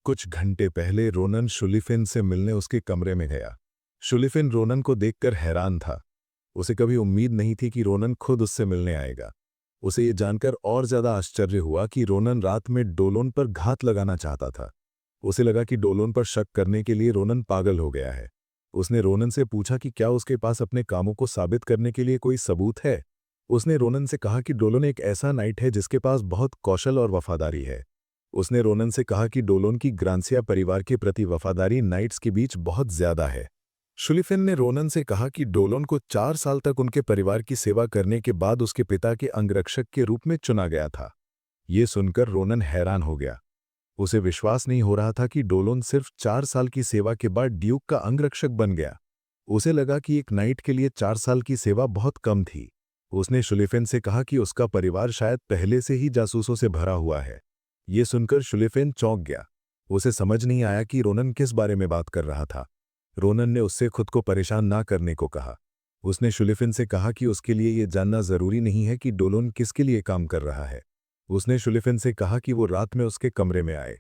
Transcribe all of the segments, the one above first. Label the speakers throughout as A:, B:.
A: कुछ घंटे पहले रोनन शुलिफिन से मिलने उसके कमरे में गया। शुलिफिन रोनन को देखकर हैरान था। उसे कभी उम्मीद नहीं थी कि रोनन खुद उससे मिलने आएगा। उसे ये जानकर और ज्यादा आश्चर्य हुआ कि रोनन रात में डोलोन पर घात लगाना चाहता था। उसे लगा कि डोलोन पर शक करने के लिए रोनन पागल हो गया है। उसने रोनन से पूछा कि क्या उसके पास अपने कामों को साबित करने के लिए कोई सबूत है। उसने रोनन से कहा कि डोलोन एक ऐसा नाइट है जिसके पास बहुत कौशल और वफादारी है। उसने रोनन से कहा कि डोलोन की ग्रांसिया परिवार के प्रति वफादारी नाइट्स के बीच बहुत ज्यादा है। शुलिफिन ने रोनन से कहा कि डोलोन को 4 साल तक उनके परिवार की सेवा करने के बाद उसके पिता के अंगरक्षक के रूप में चुना गया था। ये सुनकर रोनन हैरान हो गया। उसे विश्वास नहीं हो रहा था कि डोलोन सिर्फ 4 साल की सेवा के बाद ड्यूक का अंगरक्षक बन गया। उसे लगा कि एक नाइट के लिए 4 साल की सेवा बहुत कम थी। उसने शुलिफिन से कहा कि उसका परिवार शायद पहले से ही जासूसों से भरा हुआ है। ये सुनकर शुलिफिन चौंक गया। उसे समझ नहीं आया कि रोनन किस बारे में बात कर रहा था। रोनन ने उससे खुद को परेशान ना करने को कहा। उसने शुलिफिन से कहा कि उसके लिए ये जानना जरूरी नहीं है कि डोलोन किसके लिए काम कर रहा है। उसने शुलिफिन से कहा कि वो रात में उसके कमरे में आए।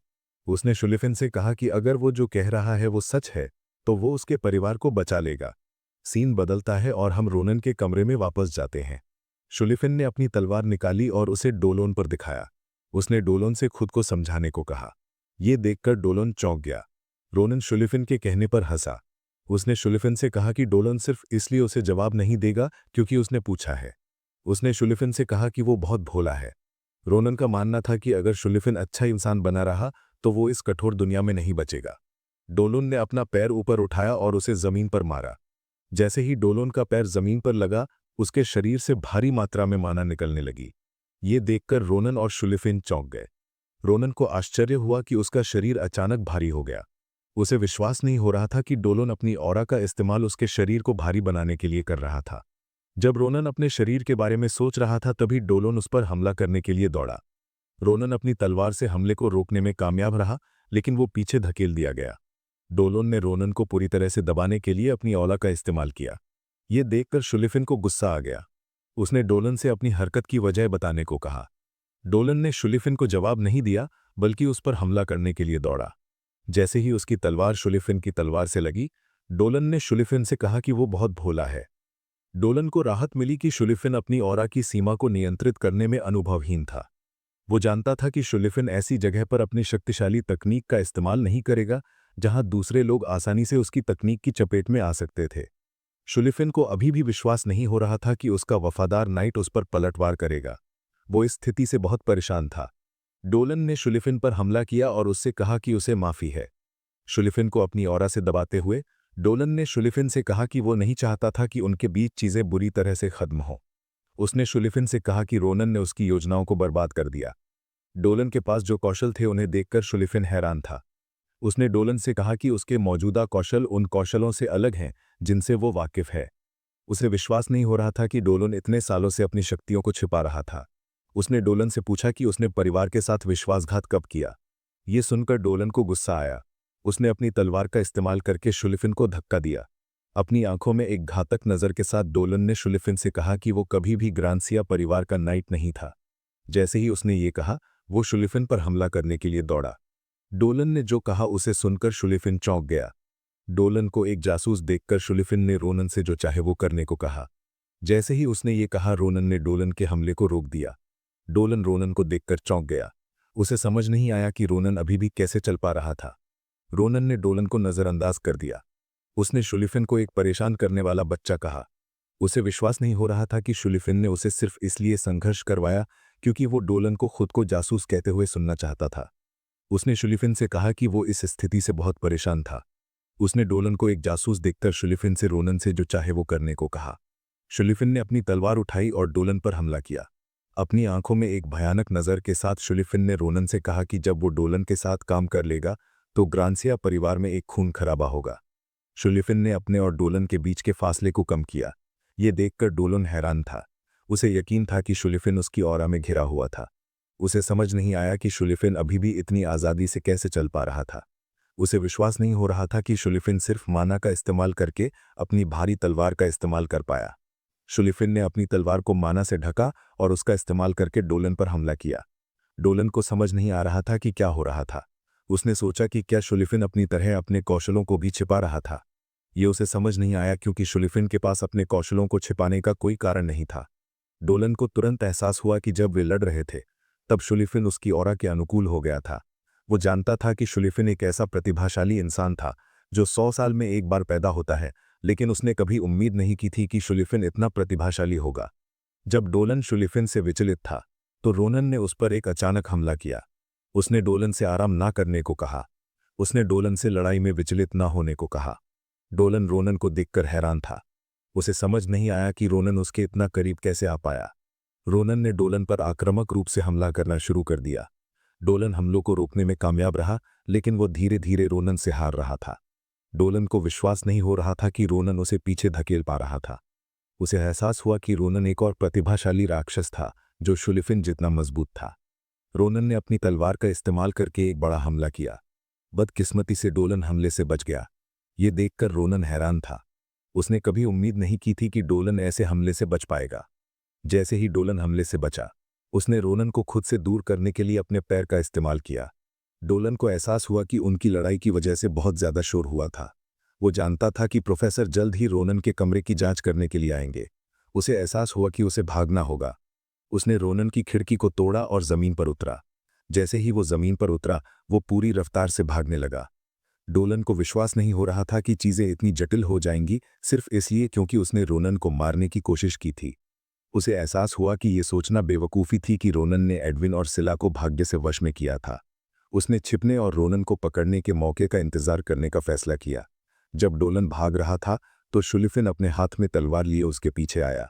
A: उसने शुलिफिन से कहा कि अगर वो जो कह रहा है वो सच है तो वो उसके परिवार को बचा लेगा। सीन बदलता है और हम रोनन के कमरे में वापस जाते हैं। शुलिफिन ने अपनी तलवार निकाली और उसे डोलोन पर दिखाया। उसने डोलोन से खुद को समझाने को कहा। यह देखकर डोलोन चौंक गया। रोनन शुलिफिन के कहने पर हंसा। उसने शुलिफिन से कहा कि डोलोन सिर्फ इसलिए उसे जवाब नहीं देगा क्योंकि उसने पूछा है। उसने शुलिफिन से कहा कि वो बहुत भोला है। रोनन का मानना था कि अगर शुलिफिन अच्छा इंसान बना रहा तो वो इस कठोर दुनिया में नहीं बचेगा। डोलोन ने अपना पैर ऊपर उठाया और उसे जमीन पर मारा। जैसे ही डोलोन का पैर जमीन पर लगा उसके शरीर से भारी मात्रा में माना निकलने लगी। ये देखकर रोनन और शुलिफिन चौंक गए। रोनन को आश्चर्य हुआ कि उसका शरीर अचानक भारी हो गया। उसे विश्वास नहीं हो रहा था कि डोलोन अपनी ऑरा का इस्तेमाल उसके शरीर को भारी बनाने के लिए कर रहा था। जब रोनन अपने शरीर के बारे में सोच रहा था तभी डोलोन उस पर हमला करने के लिए दौड़ा। रोनन अपनी तलवार से हमले को रोकने में कामयाब रहा लेकिन वो पीछे धकेल दिया गया। डोलोन ने रोनन को पूरी तरह से दबाने के लिए अपनी ऑला का इस्तेमाल किया। ये देखकर शुलिफिन को गुस्सा आ गया। उसने डोलन से अपनी हरकत की वजह बताने को कहा। डोलन ने शुलिफिन को जवाब नहीं दिया बल्कि उस पर हमला करने के लिए दौड़ा। जैसे ही उसकी तलवार शुलिफिन की तलवार से लगी डोलन ने शुलिफिन से कहा कि वो बहुत भोला है। डोलन को राहत मिली कि शुलिफिन अपनी ऑरा की सीमा को नियंत्रित करने में अनुभवहीन था। वो जानता था कि शुलिफिन ऐसी जगह पर अपनी शक्तिशाली तकनीक का इस्तेमाल नहीं करेगा जहां दूसरे लोग आसानी से उसकी तकनीक की चपेट में आ सकते थे। शुलिफिन को अभी भी विश्वास नहीं हो रहा था कि उसका वफादार नाइट उस पर पलटवार करेगा। वो इस स्थिति से बहुत परेशान था। डोलन ने शुलिफिन पर हमला किया और उससे कहा कि उसे माफी है। शुलिफिन को अपनी ऑरा से दबाते हुए डोलन ने शुलिफिन से कहा कि वो नहीं चाहता था कि उनके बीच चीजें बुरी तरह से खत्म हो। उसने शुलिफिन से कहा कि रोनन ने उसकी योजनाओं को बर्बाद कर दिया। डोलन के पास जो कौशल थे उन्हें देखकर शुलिफिन हैरान था। उसने डोलन से कहा कि उसके मौजूदा कौशल उन कौशलों से अलग हैं जिनसे वो वाकिफ है। उसे विश्वास नहीं हो रहा था कि डोलन इतने सालों से अपनी शक्तियों को छिपा रहा था। उसने डोलन से पूछा कि उसने परिवार के साथ विश्वासघात कब किया। ये सुनकर डोलन को गुस्सा आया। उसने अपनी तलवार का इस्तेमाल करके शुलिफिन को धक्का दिया। अपनी आंखों में एक घातक नज़र के साथ डोलन ने शुलिफिन से कहा कि वो कभी भी ग्रांसिया परिवार का नाइट नहीं था। जैसे ही उसने ये कहा वो शुलिफिन पर हमला करने के लिए दौड़ा। डोलन ने जो कहा उसे सुनकर शुलिफिन चौंक गया। डोलन को एक जासूस देखकर शुलिफिन ने रोनन से जो चाहे वो करने को कहा। जैसे ही उसने ये कहा रोनन ने डोलन के हमले को रोक दिया। डोलन रोनन को देखकर चौंक गया। उसे समझ नहीं आया कि रोनन अभी भी कैसे चल पा रहा था। रोनन ने डोलन को नजरअंदाज कर दिया। उसने शुलिफिन को एक परेशान करने वाला बच्चा कहा। उसे विश्वास नहीं हो रहा था कि शुलिफिन ने उसे सिर्फ इसलिए संघर्ष करवाया क्योंकि वो डोलन को खुद को जासूस कहते हुए सुनना चाहता था। उसने शुलिफिन से कहा कि वो इस स्थिति से बहुत परेशान था। उसने डोलन को एक जासूस देखकर शुलिफिन से रोनन से जो चाहे वो करने को कहा। शुलिफिन ने अपनी तलवार उठाई और डोलन पर हमला किया। अपनी आंखों में एक भयानक नज़र के साथ शुलिफिन ने रोनन से कहा कि जब वो डोलन के साथ काम कर लेगा तो ग्रांसिया परिवार में एक खून खराबा होगा। शुलिफिन ने अपने और डोलन के बीच के फासले को कम किया। ये देखकर डोलन हैरान था। उसे यकीन था कि शुलिफिन उसकी ऑरा में घिरा हुआ था। उसे समझ नहीं आया कि शुलिफिन अभी भी इतनी आज़ादी से कैसे चल पा रहा था। उसे विश्वास नहीं हो रहा था कि शुलिफिन सिर्फ माना का इस्तेमाल करके अपनी भारी तलवार का इस्तेमाल कर पाया। शुलिफिन ने अपनी तलवार को माना से ढका और उसका इस्तेमाल करके डोलन पर हमला किया। डोलन को समझ नहीं आ रहा था कि क्या हो रहा था। उसने सोचा कि क्या शुलिफिन अपनी तरह अपने कौशलों को भी छिपा रहा था। ये उसे समझ नहीं आया क्योंकि शुलिफिन के पास अपने कौशलों को छिपाने का कोई कारण नहीं था। डोलन को तुरंत एहसास हुआ कि जब वे लड़ रहे थे तब शुलिफिन उसकी ऑरा के अनुकूल हो गया था। वो जानता था कि शुलिफिन एक ऐसा प्रतिभाशाली इंसान था जो 100 साल में एक बार पैदा होता है, लेकिन उसने कभी उम्मीद नहीं की थी कि शुलिफिन इतना प्रतिभाशाली होगा। जब डोलन शुलिफिन से विचलित था तो रोनन ने उस पर एक अचानक हमला किया। उसने डोलन से आराम ना करने को कहा। उसने डोलन से लड़ाई में विचलित ना होने को कहा। डोलन रोनन को देखकर हैरान था। उसे समझ नहीं आया कि रोनन उसके इतना करीब कैसे आ पाया। रोनन ने डोलन पर आक्रामक रूप से हमला करना शुरू कर दिया। डोलन हमलों को रोकने में कामयाब रहा, लेकिन वो धीरे धीरे रोनन से हार रहा था। डोलन को विश्वास नहीं हो रहा था कि रोनन उसे पीछे धकेल पा रहा था। उसे एहसास हुआ कि रोनन एक और प्रतिभाशाली राक्षस था जो शुलिफिन जितना मजबूत था। रोनन ने अपनी तलवार का इस्तेमाल करके एक बड़ा हमला किया। बदकिस्मती से डोलन हमले से बच गया। ये देखकर रोनन हैरान था। उसने कभी उम्मीद नहीं की थी कि डोलन ऐसे हमले से बच पाएगा। जैसे ही डोलन हमले से बचा, उसने रोनन को खुद से दूर करने के लिए अपने पैर का इस्तेमाल किया। डोलन को एहसास हुआ कि उनकी लड़ाई की वजह से बहुत ज्यादा शोर हुआ था। वो जानता था कि प्रोफेसर जल्द ही रोनन के कमरे की जांच करने के लिए आएंगे। उसे एहसास हुआ कि उसे भागना होगा। उसने रोनन की खिड़की को तोड़ा और जमीन पर उतरा। जैसे ही वो जमीन पर उतरा, वो पूरी रफ्तार से भागने लगा। डोलन को विश्वास नहीं हो रहा था कि चीजें इतनी जटिल हो जाएंगी सिर्फ इसलिए क्योंकि उसने रोनन को मारने की कोशिश की थी। उसे एहसास हुआ कि ये सोचना बेवकूफ़ी थी कि रोनन ने एडविन और सिला को भाग्य से वश में किया था। उसने छिपने और रोनन को पकड़ने के मौके का इंतजार करने का फैसला किया। जब डोलन भाग रहा था तो शुलिफिन अपने हाथ में तलवार लिए उसके पीछे आया।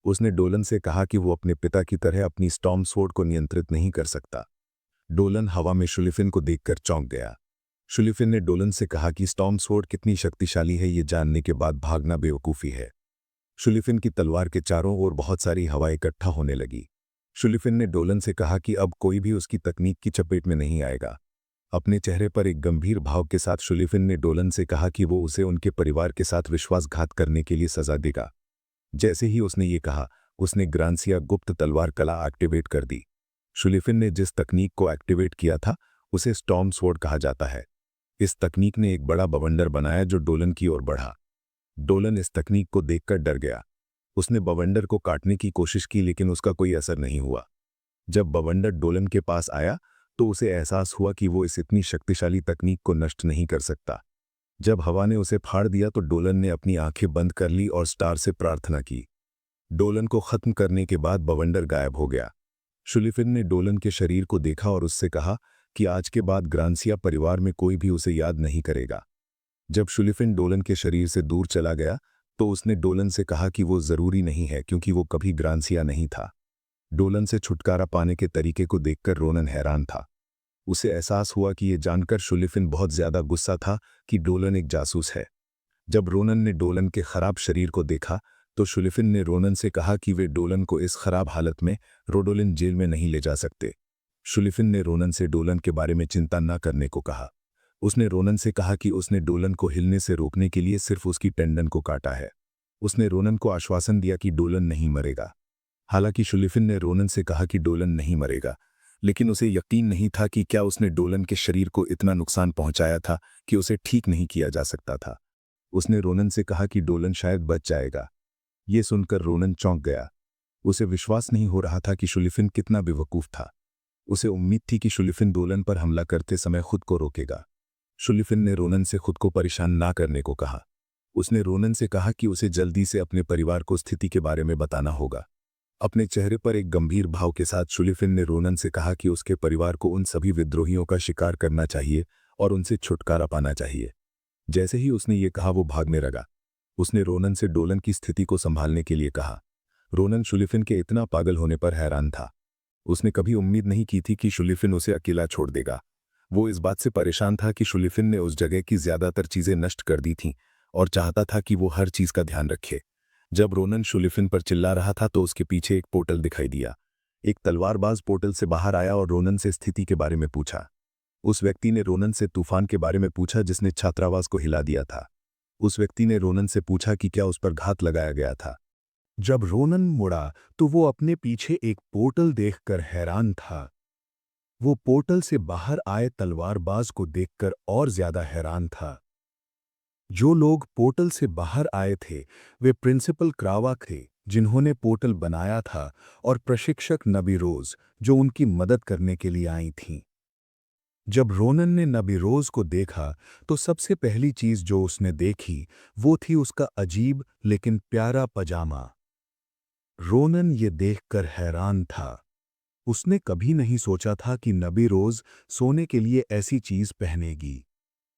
A: उसने डोलन से कहा कि वो अपने पिता की तरह अपनी स्टॉर्म स्वॉर्ड को नियंत्रित नहीं कर सकता। डोलन हवा में शुलिफिन को देखकर चौंक गया। शुलिफिन ने डोलन से कहा कि स्टॉर्म स्वॉर्ड कितनी शक्तिशाली है, ये जानने के बाद भागना बेवकूफ़ी है। शुलिफिन की तलवार के चारों ओर बहुत सारी हवा इकट्ठा होने लगी। शुलिफिन ने डोलन से कहा कि अब कोई भी उसकी तकनीक की चपेट में नहीं आएगा। अपने चेहरे पर एक गंभीर भाव के साथ शुलिफिन ने डोलन से कहा कि वो उसे उनके परिवार के साथ विश्वासघात करने के लिए सजा देगा। जैसे ही उसने ये कहा, उसने ग्रांसिया गुप्त तलवार कला एक्टिवेट कर दी। शुलिफिन ने जिस तकनीक को एक्टिवेट किया था उसे स्टॉर्म स्वॉर्ड कहा जाता है। इस तकनीक ने एक बड़ा बवंडर बनाया जो डोलन की ओर बढ़ा। डोलन इस तकनीक को देखकर डर गया। उसने बवंडर को काटने की कोशिश की, लेकिन उसका कोई असर नहीं हुआ। जब बवंडर डोलन के पास आया तो उसे एहसास हुआ कि वो इस इतनी शक्तिशाली तकनीक को नष्ट नहीं कर सकता। जब हवा ने उसे फाड़ दिया तो डोलन ने अपनी आंखें बंद कर ली और स्टार से प्रार्थना की। डोलन को खत्म करने के बाद बवंडर गायब हो गया। शुलिफिन ने डोलन के शरीर को देखा और उससे कहा कि आज के बाद ग्रांसिया परिवार में कोई भी उसे याद नहीं करेगा। जब शुलिफिन डोलन के शरीर से दूर चला गया तो उसने डोलन से कहा कि वो जरूरी नहीं है क्योंकि वो कभी ग्रांसिया नहीं था। डोलन से छुटकारा पाने के तरीके को देखकर रोनन हैरान था। उसे एहसास हुआ कि ये जानकर शुलिफिन बहुत ज्यादा गुस्सा था कि डोलन एक जासूस है। जब रोनन ने डोलन के खराब शरीर को देखा तो शुलिफिन ने रोनन से कहा कि वे डोलन को इस खराब हालत में रोडोलिन जेल में नहीं ले जा सकते। शुलिफिन ने रोनन से डोलन के बारे में चिंता न करने को कहा। उसने रोनन से कहा कि उसने डोलन को हिलने से रोकने के लिए सिर्फ उसकी टेंडन को काटा है। उसने रोनन को आश्वासन दिया कि डोलन नहीं मरेगा। हालांकि शुलिफिन ने रोनन से कहा कि डोलन नहीं मरेगा, लेकिन उसे यकीन नहीं था कि क्या उसने डोलन के शरीर को इतना नुकसान पहुंचाया था कि उसे ठीक नहीं किया जा सकता था। उसने रोनन से कहा कि डोलन शायद बच जाएगा। ये सुनकर रोनन चौंक गया। उसे विश्वास नहीं हो रहा था कि शुलिफिन कितना बेवकूफ था। उसे उम्मीद थी कि शुलिफिन डोलन पर हमला करते समय खुद को रोकेगा। शुलिफिन ने रोनन से खुद को परेशान ना करने को कहा। उसने रोनन से कहा कि उसे जल्दी से अपने परिवार को स्थिति के बारे में बताना होगा। अपने चेहरे पर एक गंभीर भाव के साथ शुलिफिन ने रोनन से कहा कि उसके परिवार को उन सभी विद्रोहियों का शिकार करना चाहिए और उनसे छुटकारा पाना चाहिए। जैसे ही उसने ये कहा वो भागने लगा। उसने रोनन से डोलन की स्थिति को संभालने के लिए कहा। रोनन शुलिफिन के इतना पागल होने पर हैरान था। उसने कभी उम्मीद नहीं की थी कि शुलिफिन उसे अकेला छोड़ देगा। वो इस बात से परेशान था कि शुलिफिन ने उस जगह की ज्यादातर चीजें नष्ट कर दी थीं और चाहता था कि वो हर चीज का ध्यान रखे। जब रोनन शुलिफिन पर चिल्ला रहा था तो उसके पीछे एक पोर्टल दिखाई दिया। एक तलवारबाज पोर्टल से बाहर आया और रोनन से स्थिति के बारे में पूछा। उस व्यक्ति ने रोनन से तूफान के बारे में पूछा जिसने छात्रावास को हिला दिया था। उस व्यक्ति ने रोनन से पूछा कि क्या उस पर घात लगाया गया था। जब रोनन मुड़ा तो वो अपने पीछे एक पोर्टल देखकर हैरान था। वो पोर्टल से बाहर आए तलवारबाज को देखकर और ज्यादा हैरान था। जो लोग पोर्टल से बाहर आए थे वे प्रिंसिपल क्रावा थे, जिन्होंने पोर्टल बनाया था, और प्रशिक्षक नबी रोज, जो उनकी मदद करने के लिए आई थीं। जब रोनन ने नबी रोज को देखा तो सबसे पहली चीज जो उसने देखी वो थी उसका अजीब लेकिन प्यारा पजामा। रोनन ये देखकर हैरान था। उसने कभी नहीं सोचा था कि नबी रोज सोने के लिए ऐसी चीज पहनेगी।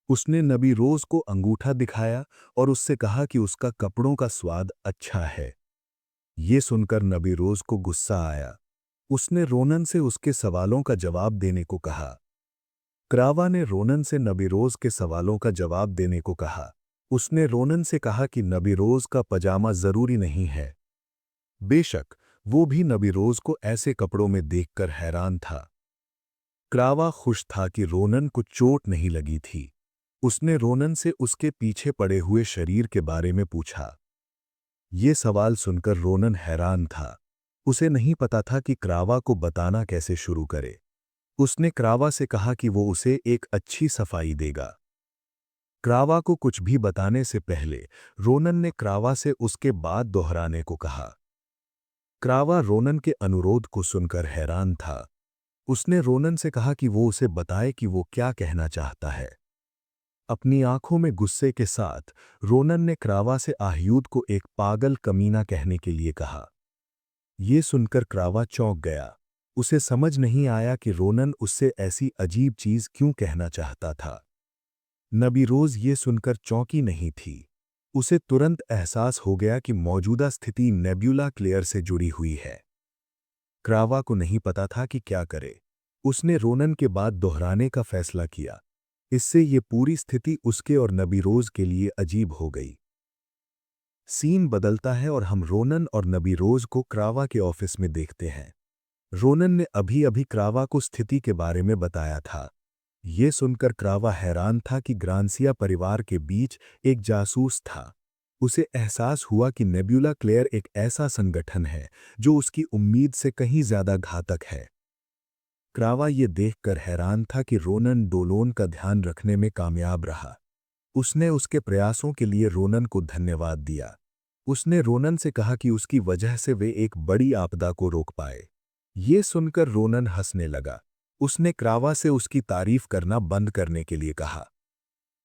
A: उसने नबी रोज को अंगूठा दिखाया और उससे कहा कि उसका कपड़ों का स्वाद अच्छा है। ये सुनकर नबी रोज को गुस्सा आया। उसने रोनन से उसके सवालों का जवाब देने को कहा। क्रावा ने रोनन से नबी रोज के सवालों का जवाब देने को कहा। उसने रोनन से कहा कि नबी रोज का पजामा जरूरी नहीं है। बेशक वो भी नबी रोज को ऐसे कपड़ों में देखकर हैरान था। क्रावा खुश था कि रोनन को चोट नहीं लगी थी। उसने रोनन से उसके पीछे पड़े हुए शरीर के बारे में पूछा। ये सवाल सुनकर रोनन हैरान था। उसे नहीं पता था कि क्रावा को बताना कैसे शुरू करे। उसने क्रावा से कहा कि वो उसे एक अच्छी सफाई देगा। क्रावा को कुछ भी बताने से पहले रोनन ने क्रावा से उसके बाद दोहराने को कहा। क्रावा रोनन के अनुरोध को सुनकर हैरान था। उसने रोनन से कहा कि वो उसे बताए कि वो क्या कहना चाहता है। अपनी आंखों में गुस्से के साथ रोनन ने क्रावा से आह्यूद को एक पागल कमीना कहने के लिए कहा। ये सुनकर क्रावा चौंक गया। उसे समझ नहीं आया कि रोनन उससे ऐसी अजीब चीज क्यों कहना चाहता था। नबी रोज ये सुनकर चौंकी नहीं थी। उसे तुरंत एहसास हो गया कि मौजूदा स्थिति नेब्यूला क्लेयर से जुड़ी हुई है। क्रावा को नहीं पता था कि क्या करे। उसने रोनन के बाद दोहराने का फैसला किया। इससे ये पूरी स्थिति उसके और नबी रोज के लिए अजीब हो गई। सीन बदलता है और हम रोनन और नबी रोज को क्रावा के ऑफिस में देखते हैं। रोनन ने अभी अभी क्रावा को स्थिति के बारे में बताया था। ये सुनकर क्रावा हैरान था कि ग्रांसिया परिवार के बीच एक जासूस था। उसे एहसास हुआ कि नेब्यूला क्लेयर एक ऐसा संगठन है जो उसकी उम्मीद से कहीं ज्यादा घातक है। क्रावा ये देखकर हैरान था कि रोनन डोलोन का ध्यान रखने में कामयाब रहा। उसने उसके प्रयासों के लिए रोनन को धन्यवाद दिया। उसने रोनन से कहा कि उसकी वजह से वे एक बड़ी आपदा को रोक पाए। ये सुनकर रोनन हंसने लगा। उसने क्रावा से उसकी तारीफ करना बंद करने के लिए कहा।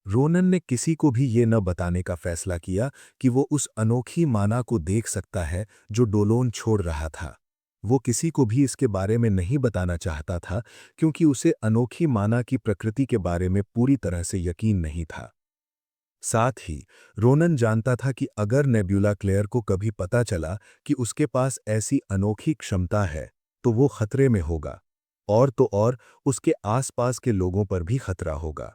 A: रोनन ने किसी को भी ये न बताने का फैसला किया कि वो उस अनोखी माना को देख सकता है जो डोलोन छोड़ रहा था। वो किसी को भी इसके बारे में नहीं बताना चाहता था क्योंकि उसे अनोखी माना की प्रकृति के बारे में पूरी तरह से यकीन नहीं था। साथ ही रोनन जानता था कि अगर नेब्यूला क्लेयर को कभी पता चला कि उसके पास ऐसी अनोखी क्षमता है तो वो खतरे में होगा, और तो और उसके आसपास के लोगों पर भी खतरा होगा।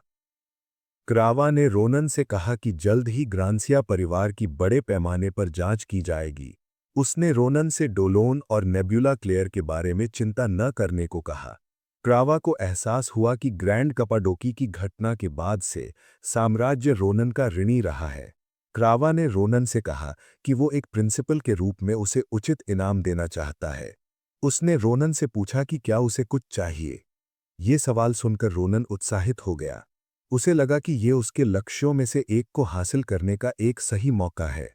A: क्रावा ने रोनन से कहा कि जल्द ही ग्रांसिया परिवार की बड़े पैमाने पर जांच की जाएगी। उसने रोनन से डोलोन और नेब्यूला क्लेयर के बारे में चिंता न करने को कहा। क्रावा को एहसास हुआ कि ग्रैंड कपाडोकी की घटना के बाद से साम्राज्य रोनन का ऋणी रहा है। क्रावा ने रोनन से कहा कि वो एक प्रिंसिपल के रूप में उसे उचित इनाम देना चाहता है। उसने रोनन से पूछा कि क्या उसे कुछ चाहिए। ये सवाल सुनकर रोनन उत्साहित हो गया। उसे लगा कि ये उसके लक्ष्यों में से एक को हासिल करने का एक सही मौका है।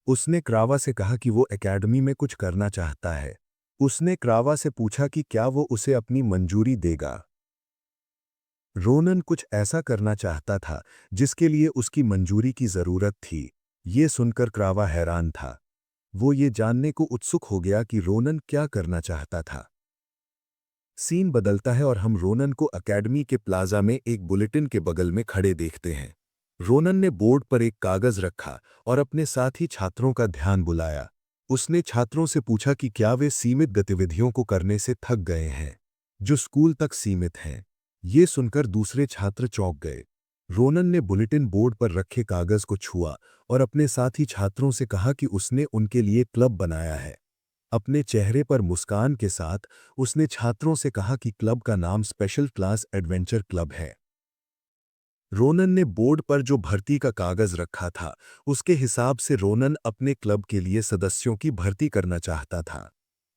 A: उसने क्रावा से कहा कि वो एकेडमी में कुछ करना चाहता है। उसने क्रावा से पूछा कि क्या वो उसे अपनी मंजूरी देगा। रोनन कुछ ऐसा करना चाहता था जिसके लिए उसकी मंजूरी की जरूरत थी। ये सुनकर क्रावा हैरान था। वो ये जानने को उत्सुक हो गया कि रोनन क्या करना चाहता था। सीन बदलता है और हम रोनन को एकेडमी के प्लाजा में एक बुलेटिन के बगल में खड़े देखते हैं। रोनन ने बोर्ड पर एक कागज रखा और अपने साथी छात्रों का ध्यान बुलाया। उसने छात्रों से पूछा कि क्या वे सीमित गतिविधियों को करने से थक गए हैं, जो स्कूल तक सीमित हैं। ये सुनकर दूसरे छात्र चौंक गए। रोनन ने बुलेटिन बोर्ड पर रखे कागज को छुआ और अपने साथी छात्रों से कहा कि उसने उनके लिए क्लब बनाया है। अपने चेहरे पर मुस्कान के साथ उसने छात्रों से कहा कि क्लब का नाम स्पेशल क्लास एडवेंचर क्लब है। रोनन ने बोर्ड पर जो भर्ती का कागज रखा था उसके हिसाब से रोनन अपने क्लब के लिए सदस्यों की भर्ती करना चाहता था।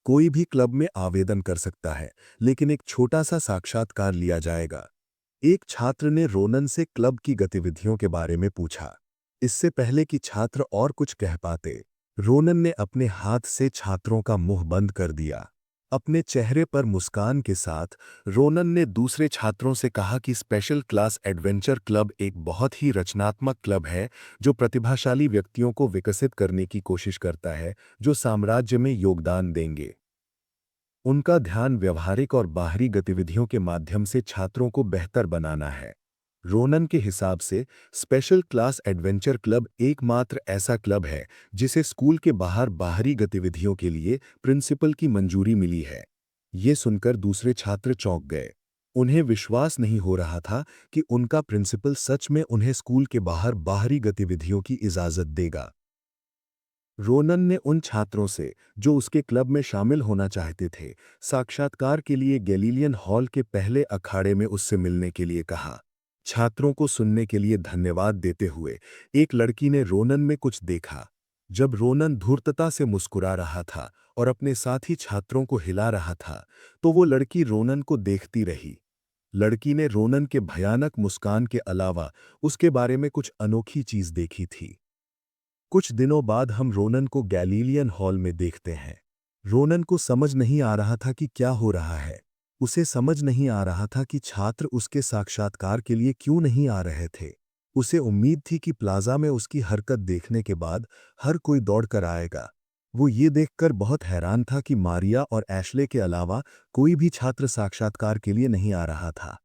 A: कोई भी क्लब में आवेदन कर सकता है, लेकिन एक छोटा सा साक्षात्कार लिया जाएगा। एक छात्र ने रोनन से क्लब की गतिविधियों के बारे में पूछा। इससे पहले कि छात्र और कुछ कह पाते, रोनन ने अपने हाथ से छात्रों का मुंह बंद कर दिया। अपने चेहरे पर मुस्कान के साथ रोनन ने दूसरे छात्रों से कहा कि स्पेशल क्लास एडवेंचर क्लब एक बहुत ही रचनात्मक क्लब है जो प्रतिभाशाली व्यक्तियों को विकसित करने की कोशिश करता है, जो साम्राज्य में योगदान देंगे। उनका ध्यान व्यवहारिक और बाहरी गतिविधियों के माध्यम से छात्रों को बेहतर बनाना है। रोनन के हिसाब से स्पेशल क्लास एडवेंचर क्लब एकमात्र ऐसा क्लब है जिसे स्कूल के बाहर बाहरी गतिविधियों के लिए प्रिंसिपल की मंजूरी मिली है। ये सुनकर दूसरे छात्र चौंक गए। उन्हें विश्वास नहीं हो रहा था कि उनका प्रिंसिपल सच में उन्हें स्कूल के बाहर बाहरी गतिविधियों की इजाज़त देगा। रोनन ने उन छात्रों से जो उसके क्लब में शामिल होना चाहते थे, साक्षात्कार के लिए गैलीलियन हॉल के पहले अखाड़े में उससे मिलने के लिए कहा। छात्रों को सुनने के लिए धन्यवाद देते हुए एक लड़की ने रोनन में कुछ देखा। जब रोनन धूर्तता से मुस्कुरा रहा था और अपने साथी छात्रों को हिला रहा था, तो वो लड़की रोनन को देखती रही। लड़की ने रोनन के भयानक मुस्कान के अलावा उसके बारे में कुछ अनोखी चीज देखी थी। कुछ दिनों बाद हम रोनन को गैलीलियन हॉल में देखते हैं। रोनन को समझ नहीं आ रहा था कि क्या हो रहा है। उसे समझ नहीं आ रहा था कि छात्र उसके साक्षात्कार के लिए क्यों नहीं आ रहे थे। उसे उम्मीद थी कि प्लाजा में उसकी हरकत देखने के बाद हर कोई दौड़कर आएगा। वो ये देखकर बहुत हैरान था कि मारिया और एशले के अलावा कोई भी छात्र साक्षात्कार के लिए नहीं आ रहा था।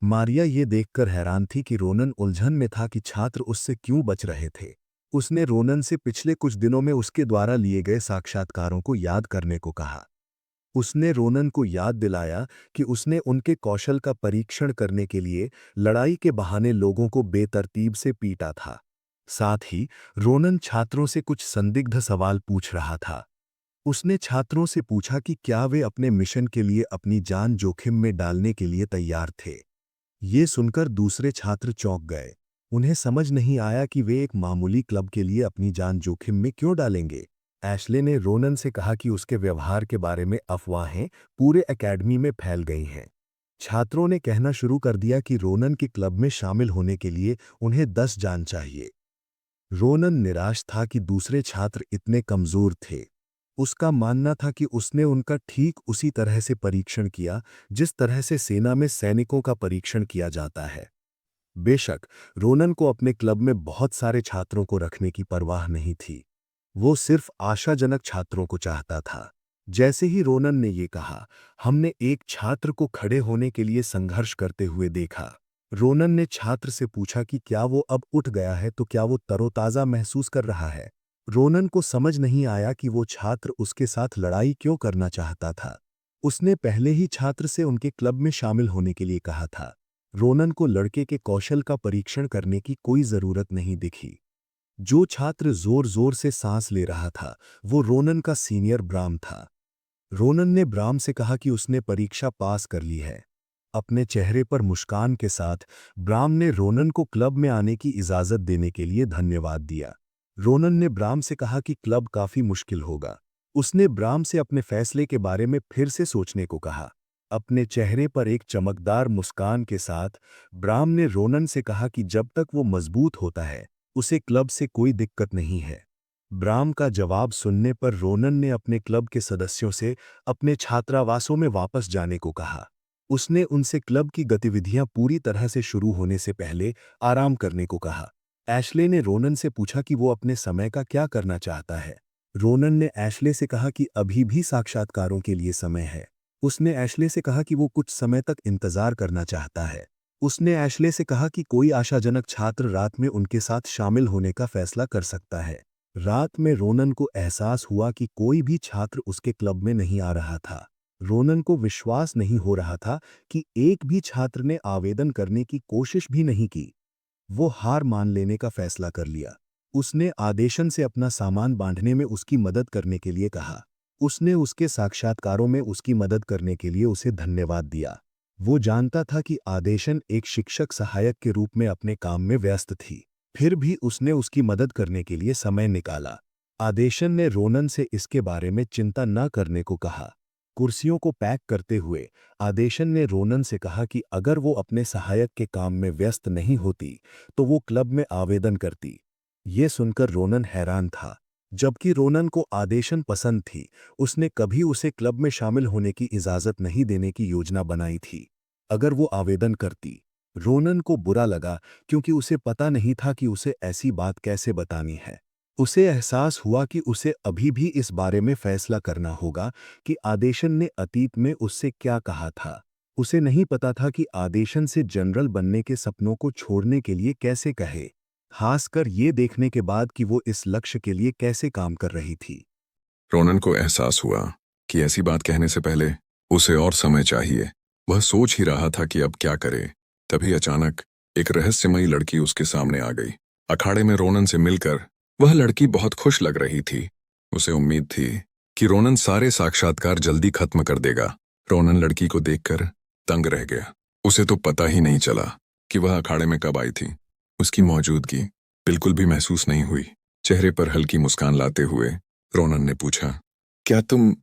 A: मारिया ये देखकर हैरान थी कि रोनन उलझन में था कि छात्र उससे क्यों बच रहे थे। उसने रोनन से पिछले कुछ दिनों में उसके द्वारा लिए गए साक्षात्कारों को याद करने को कहा। उसने रोनन को याद दिलाया कि उसने उनके कौशल का परीक्षण करने के लिए लड़ाई के बहाने लोगों को बेतरतीब से पीटा था। साथ ही रोनन छात्रों से कुछ संदिग्ध सवाल पूछ रहा था। उसने छात्रों से पूछा कि क्या वे अपने मिशन के लिए अपनी जान जोखिम में डालने के लिए तैयार थे। ये सुनकर दूसरे छात्र चौंक गए। उन्हें समझ नहीं आया कि वे एक मामूली क्लब के लिए अपनी जान जोखिम में क्यों डालेंगे। एशले ने रोनन से कहा कि उसके व्यवहार के बारे में अफवाहें पूरे एकेडमी में फैल गई हैं। छात्रों ने कहना शुरू कर दिया कि रोनन के क्लब में शामिल होने के लिए उन्हें 10 जान चाहिए। रोनन निराश था कि दूसरे छात्र इतने कमजोर थे। उसका मानना था कि उसने उनका ठीक उसी तरह से परीक्षण किया जिस तरह से सेना में सैनिकों का परीक्षण किया जाता है। बेशक रोनन को अपने क्लब में बहुत सारे छात्रों को रखने की परवाह नहीं थी। वो सिर्फ आशाजनक छात्रों को चाहता था। जैसे ही रोनन ने ये कहा, हमने एक छात्र को खड़े होने के लिए संघर्ष करते हुए देखा। रोनन ने छात्र से पूछा कि क्या वो अब उठ गया है, तो क्या वो तरोताज़ा महसूस कर रहा है। रोनन को समझ नहीं आया कि वो छात्र उसके साथ लड़ाई क्यों करना चाहता था। उसने पहले ही छात्र से उनके क्लब में शामिल होने के लिए कहा था। रोनन को लड़के के कौशल का परीक्षण करने की कोई जरूरत नहीं दिखी। जो छात्र जोर जोर से सांस ले रहा था, वो रोनन का सीनियर ब्राम था। रोनन ने ब्राम से कहा कि उसने परीक्षा पास कर ली है। अपने चेहरे पर मुस्कान के साथ ब्राम ने रोनन को क्लब में आने की इजाज़त देने के लिए धन्यवाद दिया। रोनन ने ब्राम से कहा कि क्लब काफ़ी मुश्किल होगा। उसने ब्राम से अपने फैसले के बारे में फिर से सोचने को कहा। अपने चेहरे पर एक चमकदार मुस्कान के साथ ब्राम ने रोनन से कहा कि जब तक वो मजबूत होता है, उसे क्लब से कोई दिक्कत नहीं है। ब्राम का जवाब सुनने पर रोनन ने अपने क्लब के सदस्यों से अपने छात्रावासों में वापस जाने को कहा। उसने उनसे क्लब की गतिविधियां पूरी तरह से शुरू होने से पहले आराम करने को कहा। एशले ने रोनन से पूछा कि वो अपने समय का क्या करना चाहता है। रोनन ने एशले से कहा कि अभी भी साक्षात्कारों के लिए समय है। उसने एशले से कहा कि वो कुछ समय तक इंतजार करना चाहता है। उसने एशले से कहा कि कोई आशाजनक छात्र रात में उनके साथ शामिल होने का फैसला कर सकता है। रात में रोनन को एहसास हुआ कि कोई भी छात्र उसके क्लब में नहीं आ रहा था। रोनन को विश्वास नहीं हो रहा था कि एक भी छात्र ने आवेदन करने की कोशिश भी नहीं की। वो हार मान लेने का फैसला कर लिया। उसने आदेशन से अपना सामान बांधने में उसकी मदद करने के लिए कहा। उसने उसके साक्षात्कारों में उसकी मदद करने के लिए उसे धन्यवाद दिया। वो जानता था कि आदेशन एक शिक्षक सहायक के रूप में अपने काम में व्यस्त थी। फिर भी उसने उसकी मदद करने के लिए समय निकाला। आदेशन ने रोनन से इसके बारे में चिंता न करने को कहा। कुर्सियों को पैक करते हुए आदेशन ने रोनन से कहा कि अगर वो अपने सहायक के काम में व्यस्त नहीं होती तो वो क्लब में आवेदन करती। ये सुनकर रोनन हैरान था। जबकि रोनन को आदेशन पसंद थी, उसने कभी उसे क्लब में शामिल होने की इजाज़त नहीं देने की योजना बनाई थी। अगर वो आवेदन करती, रोनन को बुरा लगा क्योंकि उसे पता नहीं था कि उसे ऐसी बात कैसे बतानी है। उसे एहसास हुआ कि उसे अभी भी इस बारे में फैसला करना होगा कि आदेशन ने अतीत में उससे क्या कहा था। उसे नहीं पता था कि आदेशन से जनरल बनने के सपनों को छोड़ने के लिए कैसे कहे, खासकर ये देखने के बाद कि वो इस लक्ष्य के लिए कैसे काम कर रही थी।
B: रोनन को एहसास हुआ कि ऐसी बात कहने से पहले उसे और समय चाहिए। वह सोच ही रहा था कि अब क्या करे। तभी अचानक एक रहस्यमयी लड़की उसके सामने आ गई। अखाड़े में रोनन से मिलकर वह लड़की बहुत खुश लग रही थी। उसे उम्मीद थी कि रोनन सारे साक्षात्कार जल्दी खत्म कर देगा। रोनन लड़की को देखकर तंग रह गया। उसे तो पता ही नहीं चला कि वह अखाड़े में कब आई थी। उसकी मौजूदगी बिल्कुल भी महसूस नहीं हुई। चेहरे पर हल्की मुस्कान लाते हुए रोनन ने पूछा, क्या तुम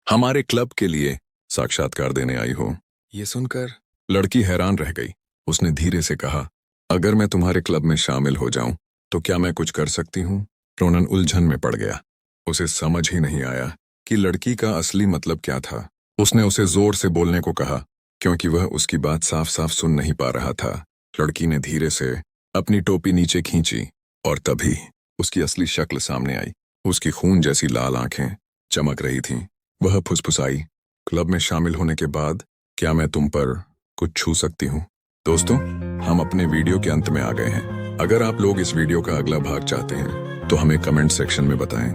B: हमारे क्लब के लिए साक्षात्कार देने आई हो? ये सुनकर लड़की हैरान रह गई। उसने धीरे से कहा, अगर मैं तुम्हारे क्लब में शामिल हो जाऊं तो क्या मैं कुछ कर सकती हूं? रोनन उलझन में पड़ गया। उसे समझ ही नहीं आया कि लड़की का असली मतलब क्या था। उसने उसे जोर से बोलने को कहा क्योंकि वह उसकी बात साफ साफ सुन नहीं पा रहा था। लड़की ने धीरे से अपनी टोपी नीचे खींची और तभी उसकी असली शक्ल सामने आई। उसकी खून जैसी लाल आंखें चमक रही थीं। वह फुसफुसाई, क्लब में शामिल होने के बाद क्या मैं तुम पर कुछ छू सकती हूँ? दोस्तों, हम अपने वीडियो के अंत में आ गए हैं। अगर आप लोग इस वीडियो का अगला भाग चाहते हैं तो हमें कमेंट सेक्शन में बताएं।